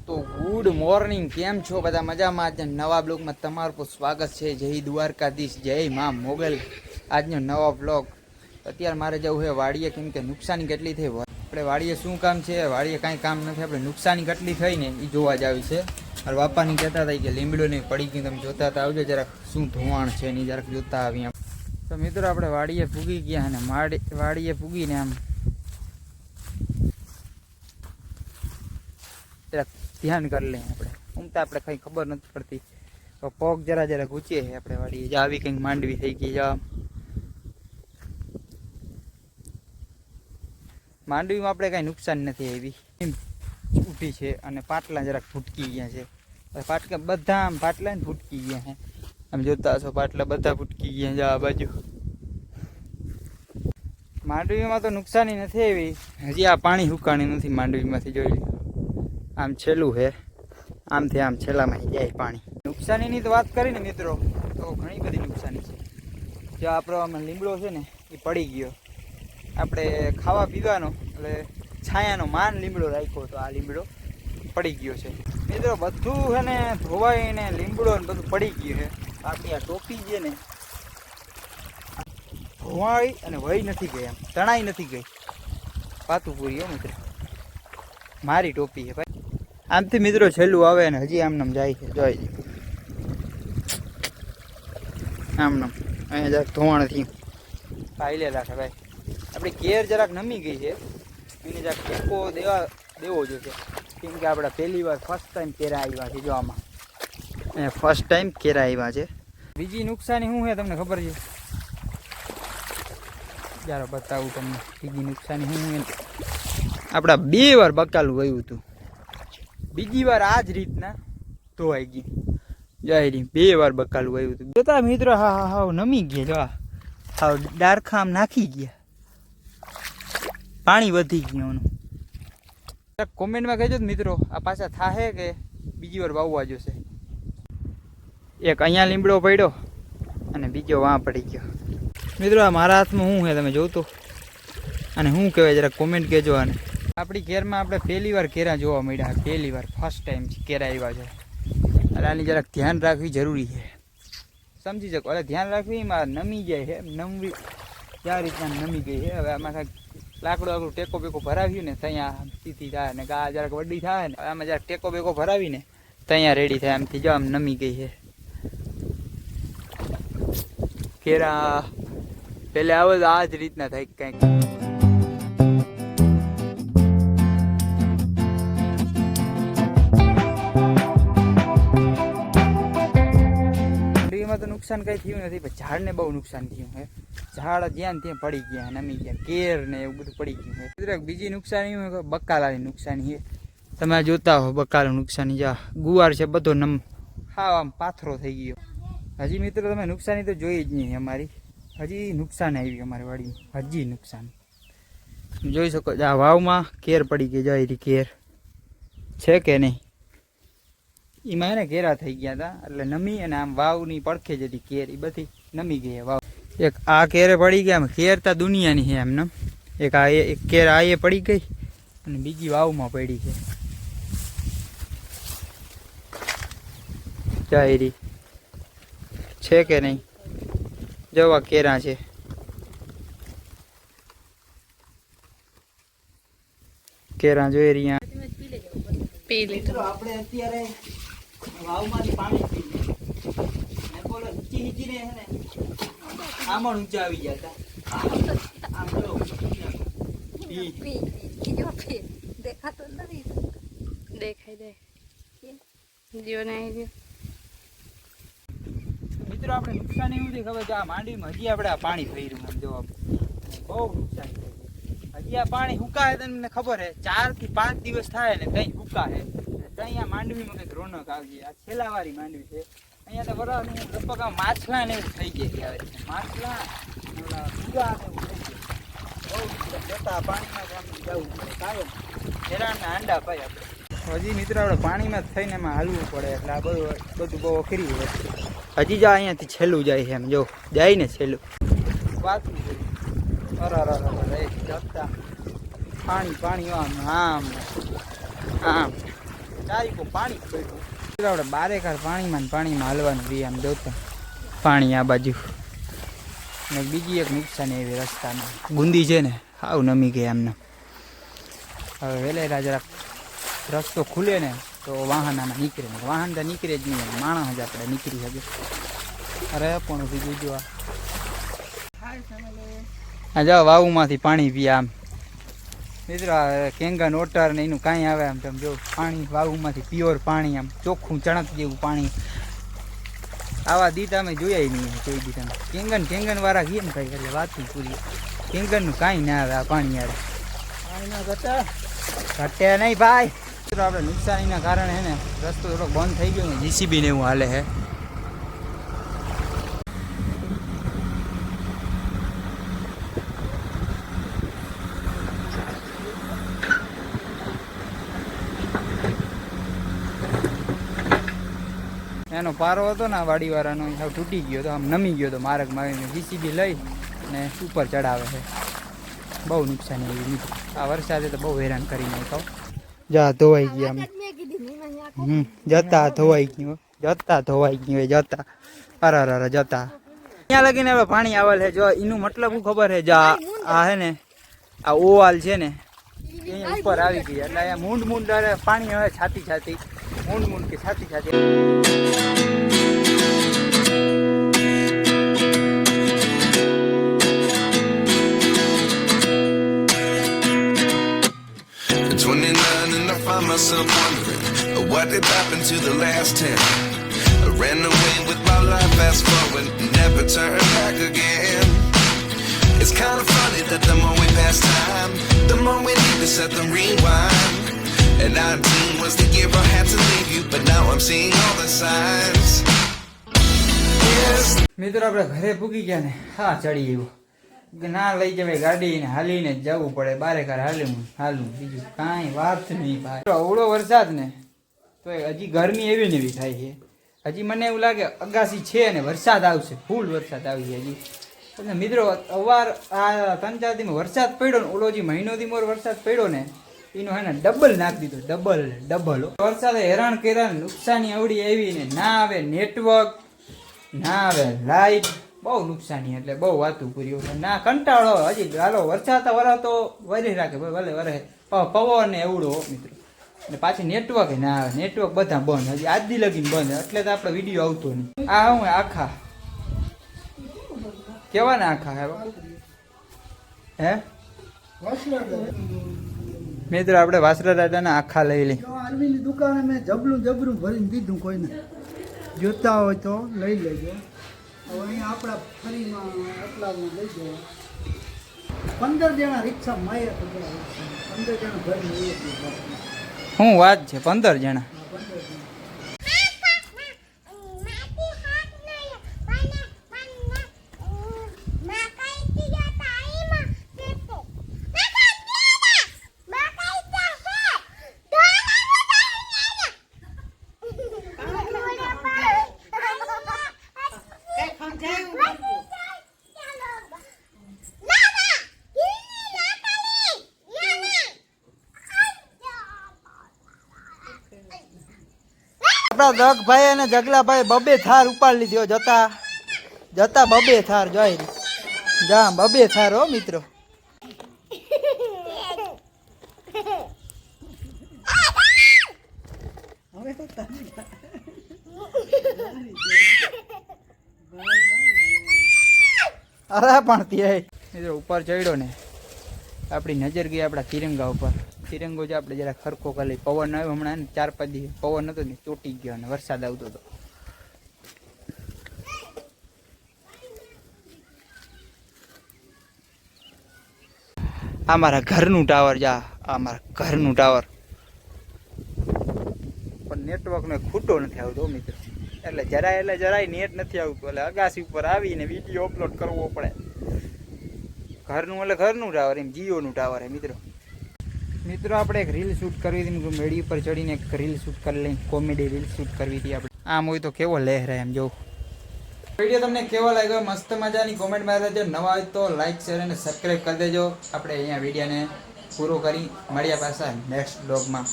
તો good morning, કેમ છો બધા? મજામાં? આજના નવા બ્લોગમાં તમારું સ્વાગત છે. જય દ્વારકાધીશ, જય માં મોગલ. આજનો નવા બ્લોગ. અત્યારે મારે જવું છે વાડીએ, કેમ કે નુકસાની કેટલી થઈ. આપણે વાડીએ શું કામ છે? વાડીએ કાંઈ કામ નથી. આપણે નુકસાની કેટલી થઈ ને એ જોવા જ આવી છે. અને બાપાની કહેતા હતા કે લીમડો નહીં પડી ગયું, તમે જોતા હતા. આવજો જરાક શું ધોવાણ છે એની જરાક જોતા આવી. તો મિત્રો આપણે વાડીએ પૂગી ગયા અને વાડીએ પૂગીને આમ જરાક ધ્યાન કરી લઈએ. આપણે ઊંઘતા આપણે કંઈ ખબર નથી પડતી. તો પગ જરા જરા ઘૂંચીએ છે આપણે વાડીએ. જ આવી કંઈક માંડવી થઈ ગઈ. માંડવીમાં આપણે કાંઈ નુકસાન નથી આવી, ઊભી છે. અને પાટલા જરાક ફૂટકી ગયા છે. પાટલા બધા આમ પાટલા ને ફૂટકી ગયા છે. આમ જોતા હશો પાટલા બધા ફૂટકી ગયા છે આ બાજુ. માંડવીમાં તો નુકસાની નથી આવી. હજી આ પાણી સુકાણી નથી માંડવીમાંથી, જોઈ લો. આમ છેલ્લું છે, આમથી આમ છેલ્લામાં જાય પાણી. નુકસાનીની તો વાત કરીને મિત્રો, તો ઘણી બધી નુકસાની છે. જો આપણો આમાં લીમડો છે ને એ પડી ગયો. આપણે ખાવા પીવાનો એટલે છાયાનો માન લીમડો રાખ્યો, તો આ લીમડો પડી ગયો છે મિત્રો. બધું છે ને ધોવાઈને લીમડો ને બધું પડી ગયું છે. બાકી આ ટોપી છે ને ધોવાઈ અને વહી નથી ગઈ, એમ તણાઈ નથી ગઈ. પાતું પૂરી હો મિત્રો, મારી ટોપી છે ભાઈ. આમથી મિત્રો છેલ્લું આવે ને હજી આમનામ જાય છે. જોઈ આમનામ અહીંયા જરાક ધોવાણ થયું પાયલે રાખે ભાઈ. આપણી કેર જરાક નમી ગઈ છે, એને જરાક ટેકો દેવો જોઈએ. કેમ કે આપણે પહેલી વાર ફર્સ્ટ ટાઈમ કેરા આવ્યા છે. જો આમાં ફર્સ્ટ ટાઈમ કેરા આવ્યા છે. બીજી નુકસાની શું છે તમને ખબર છે? ચાલો બતાવું તમને. બીજી નુકસાની શું છે? આપણા 2 વાર બકાલું વયું હતું. બીજી વાર આ જ રીતના ધોવાઈ ગયું. જાહેરી 2 વાર બકાલું વયું હતું. જોતા મિત્રો, હા હા નમી ગયા. જો હા ડારખા આમ નાખી ગયા, પાણી વધી ગયું. કોમેન્ટમાં કહેજો મિત્રો, આ પાછા થાહે કે બીજી વાર વાવવા જોશે. એક અહીંયા લીમડો પડ્યો અને બીજો વાં પડી ગયો. મિત્રો આ મારા હાથમાં શું છે તમે જોતો, અને શું કહેવાય જરા કોમેન્ટ કહેજો. આને આપણી કેરમાં આપણે પહેલી વાર કેરા જોવા મળ્યા. પહેલી વાર ફર્સ્ટ ટાઈમ કેરા આવ્યા છે. એટલે આની જરાક ધ્યાન રાખવી જરૂરી છે, સમજી શકો. એટલે ધ્યાન રાખવી, એમાં નમી જાય છે. નમવી ક્યાં રીતના નમી ગઈ છે. હવે આમાં કાંઈક લાકડું ટેકો બેકો ભરાવ્યું ને ત્યાં સીધી થાય ને ગા જરાક વડી થાય ને આમાં જરાક ટેકો બેકો ભરાવીને ત્યાં રેડી થાય. આમથી જો આમ નમી ગઈ છે કેરા. પેલે આવે તો આ જ રીતના થાય કંઈક. તો નુકસાન કઈ થયું નથી, પણ ઝાડને બહુ નુકસાન થયું છે. ઝાડ જ્યાં ત્યાં પડી ગયા, નમી ગયા. કેર ને એવું બધું પડી ગયું છે. બીજી નુકસાની શું છે? બકાલાની નુકસાની છે. તમે જોતા હો બકાલું નુકસાની. જા ગુવાર છે બધો હા આમ પાથરો થઈ ગયો. હજી મિત્રો તમે નુકસાની તો જોઈ જ નહીં અમારી. હજી નુકસાન આવી અમારી વાડીમાં, હજી નુકસાન જોઈ શકો. આ વાવમાં કેર પડી ગઈ. જાય કેર છે કે નહીં, એમાં એને કેરા થઈ ગયા હતા એટલે નમી. અને આમ વાવની પડખે જ હતી કેર, એ બધી નમી ગઈ વાવ. એક આ કેરે પડી ગયા. કેર તા દુનિયાની છે એમને. એક આ એક કેર આ એ પડી ગઈ અને બીજી વાવમાં પડી છે. જાહેરી છે કે નહીં, જવા કેરા છે. કેરા જોઈ રહ્યા. આપણે અત્યારે વાવમાંથી પાણી પીને બોલો હીચી ને આમાં ઊંચા આવી ગયા હતા. આમ જો દેખાતો નથી. દેખાય દે જીઓ નહીં. મિત્રો આપણે નુકસાન એવું નથી ખબર કે આ માંડવીમાં હજી આપણે આ પાણી ભર્યું. જો બહુ નુકસાન થયું. હજી આ પાણી હુકાય તમને ખબર છે 4 થી 5 દિવસ થાય ને કઈ હુકાય. અહીંયા માંડવીમાં કંઈક રોનક આવી. આ છેલ્લાવાળી માંડવી છે. અહીંયા તો બરાબર લગભગ આ માછલા ને એવું થઈ ગયા. માછલા પૂરા ને એવું થઈ ગયું. બહુ જતા પાણીમાં જવું પડે કાયમ. હેરાનના અંડા પાય આપણે. હજી મિત્રો આપણે પાણીમાં થઈને એમાં હાલવું પડે. એટલે આ બધું બહુ અઘરી હોય. હજી જ અહીંયાથી છેલ્લું જાય છે. એમ જો જાય ને છેલ્લું વાતું છે. જતા પાણી આમ આમ આમ ચારીકો પાણી પડ્યું આપણે બારેકાર પાણીમાં હાલવાનું રહી આમ જોતા પાણી આ બાજુ ને બીજી એક નુકસાન એવી રસ્તામાં ગુંદી છે ને હાવ નમી ગઈ એમને હવે વેલેરા જરાક રસ્તો ખુલે ને તો વાહન આમાં નીકળે ને વાહન તો નીકળે જ નહીં માણસ જ આપણે નીકળી શકે અરે પણ બીજું જો આ જાઓ વાવુમાંથી પાણી પીએ આમ મિત્રો કેંગન ઓટર ને એનું કાંઈ આવે આમ તમે જો પાણી વાવુમાંથી પ્યોર પાણી આમ ચોખ્ખું ચણક જેવું પાણી આવા દીત અમે જોયા નહીં કોઈ દી તમે કેંગન વાળા કહીએ ને ભાઈ એટલે વાત પૂરી કેંગનનું કાંઈ ના આવે આ પાણી યાર ઘટે નહીં ભાઈ મિત્રો આપણે નુકસાનીના કારણે હે ને રસ્તો થોડો બંધ થઈ ગયો ને જીસીબી ને એવું હાલે હે એનો પારો હતો ને વાડીવાળાનો હવે તૂટી ગયો તો આમ નમી ગયો તો માર્ગમાં આવીને જીસીબી લઈ ને ઉપર ચડાવે છે બહુ નુકસાની એવી મિત્રો આ વરસાદે તો બહુ હેરાન કરી નાખ્યો જા ધોવાઈ ગયા જતા ધોવાઈ ગયું જતા અરે જતા ત્યાં લગીને હવે પાણી આવેલ છે જો એનું મતલબ શું ખબર છે જા આ હે ને આ ઓવાલ છે ને અહીંયા ઉપર આવી ગઈ એટલે અહીંયા મૂંડ પાણી હવે છાતી મૂંડ કે છાતી myself wondering what did happen to the last 10. I ran away with my life, fast forward, never turn back again. It's kind of funny that the more we pass time, the more we need to set the rewind. And 19 was the year I had to leave you, but now I'm seeing all the signs. Yes. મિત્રો આપણે ઘરે પૂગી ગયા ને હા ચડી આવ્યો ના લઈ જવાય ગાડી ને હાલીને જવું પડે બારેકાર હાલું બીજું કાંઈ વાત નહીં ભાઈ અવળો વરસાદ ને તો હજી ગરમી એવી ને એવી થાય છે હજી મને એવું લાગે અગાસી છે ને વરસાદ આવશે ફૂલ વરસાદ આવી છે હજી એટલે મિત્રો અવાર આ 3-4 દીમાં વરસાદ પડ્યો ને ઓલો જે મહિનોથી મોર વરસાદ પડ્યો ને એનો હે ને ડબલ નાખી દીધો ડબલ વરસાદે હેરાન કર્યા નુકસાની અવડી આવી ને ના આવે નેટવર્ક ના આવે લાઈટ બહુ નુકસાની એટલે બહુ વાતું પૂરી ના કંટાળો હજી હાલો વરસાદ વરાતો વરી રાખે ભલે વરે પવન ને એવડો મિત્રો અને પાછી નેટવર્ક ના આવે નેટવર્ક બધા બંધ હજી આજ દી લગીને બંધ એટલે તો આપણે વિડીયો આવતો નહીં આ હું આખા કેવા ને આખા હે મિત્રો આપણે વાસરા દાદાના આખા લઈ લઈ આર્મીની દુકાને મેં જબરું ભરીને દીધું કોઈને જોતા હોય તો લઈ લેજો હવે અહીંયા આપણા ફરીમાં આટલામાં લઈ જવા 15 જણા રિક્ષા માયા 15 જણા ઘર શું વાત છે 15 જણા આપણા દગભાઈ અને જગલાભાઈ બબે થાર ઉપાડ લીધો જતા બબે થાર જોઈ જા બબે થાર હો મિત્રો અરે પણ ત્યાં મિત્રો ઉપર ચડ્યો ને આપણી નજર ગઈ આપણા તિરંગા ઉપર તિરંગો જે આપણે જરા ખરખો કરી પવન આવ્યો હમણાં ને 4-5 દિવસ પવન હતો ને ચોટી ગયો અને વરસાદ આવતો હતો આ મારા ઘરનું ટાવર આ મારા ઘરનું ટાવર પણ નેટવર્કનો ખૂટો નથી આવતો મિત્રો એટલે જરાય નેટ નથી આવતું એટલે અગાસી ઉપર આવીને વિડીયો અપલોડ કરવો પડે ઘરનું એટલે ઘરનું ટાવર એમ જીઓનું ટાવર હે મિત્રો આપણે એક રીલ શૂટ કરવી હતી મેળી ઉપર ચડીને એક રીલ શૂટ કરી લઈ કોમેડી રીલ શૂટ કરવી હતી આપણે આમ હોય તો કેવો લહેરાય એમ જો વિડીયો તમને કેવો લાગ્યો મસ્ત મજાની કોમેન્ટ મારી દેજો નવા હોય તો લાઈક શેર અને સબસ્ક્રાઈબ કરી દેજો આપણે અહીંયા વિડીયોને પૂરો કરી મળ્યા પાછા નેક્સ્ટ બ્લોગમાં